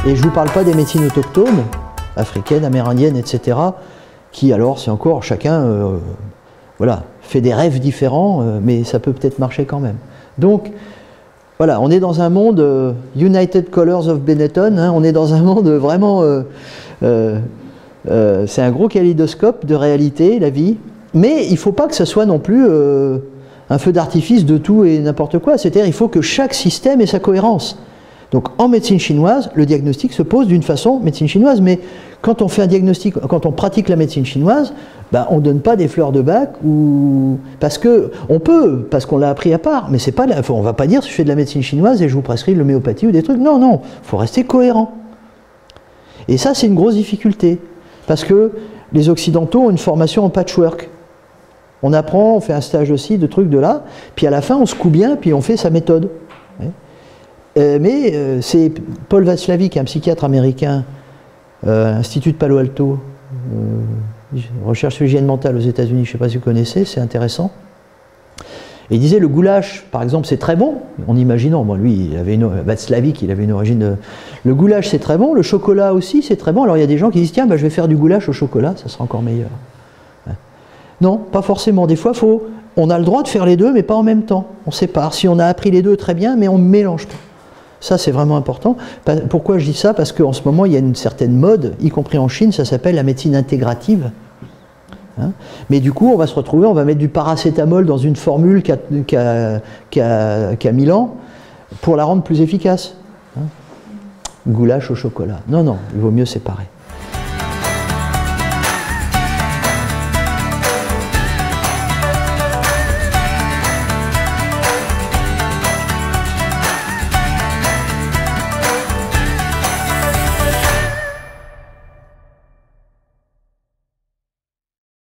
Et je ne vous parle pas des médecines autochtones, africaines, amérindiennes, etc., qui alors, c'est encore chacun voilà, fait des rêves différents, mais ça peut peut-être marcher quand même. Donc, voilà, on est dans un monde United Colors of Benetton, hein, on est dans un monde vraiment... c'est un gros kaléidoscope de réalité, la vie, mais il ne faut pas que ce soit non plus un feu d'artifice de tout et n'importe quoi, c'est-à-dire il faut que chaque système ait sa cohérence. Donc en médecine chinoise, le diagnostic se pose d'une façon médecine chinoise, mais quand on fait un diagnostic, quand on pratique la médecine chinoise, ben, on ne donne pas des fleurs de bac, ou... parce qu'on l'a appris à part, mais c'est pas on ne va pas dire je fais de la médecine chinoise et je vous prescris de l'homéopathie ou des trucs, non, non, il faut rester cohérent. Et ça c'est une grosse difficulté, parce que les Occidentaux ont une formation en patchwork. On apprend, on fait un stage aussi, de trucs de là, puis à la fin on se coud bien, puis on fait sa méthode. Mais c'est Paul Václavic, un psychiatre américain, Institut de Palo Alto, recherche sur l'hygiène mentale aux États-Unis, je ne sais pas si vous connaissez, c'est intéressant. Et il disait le goulash, par exemple, c'est très bon, en imaginant, bon, lui, Václavic, il avait une origine de... Le goulash, c'est très bon, le chocolat aussi, c'est très bon. Alors il y a des gens qui disent, tiens, bah, je vais faire du goulash au chocolat, ça sera encore meilleur. Non, pas forcément. Des fois, on a le droit de faire les deux, mais pas en même temps. On sépare. Si on a appris les deux, très bien, mais on ne mélange pas. Ça, c'est vraiment important. Pourquoi je dis ça? Parce qu'en ce moment, il y a une certaine mode, y compris en Chine, ça s'appelle la médecine intégrative. Hein, mais du coup, on va se retrouver, on va mettre du paracétamol dans une formule qui a 1000 ans pour la rendre plus efficace. Hein. Goulash au chocolat. Non, non, il vaut mieux séparer.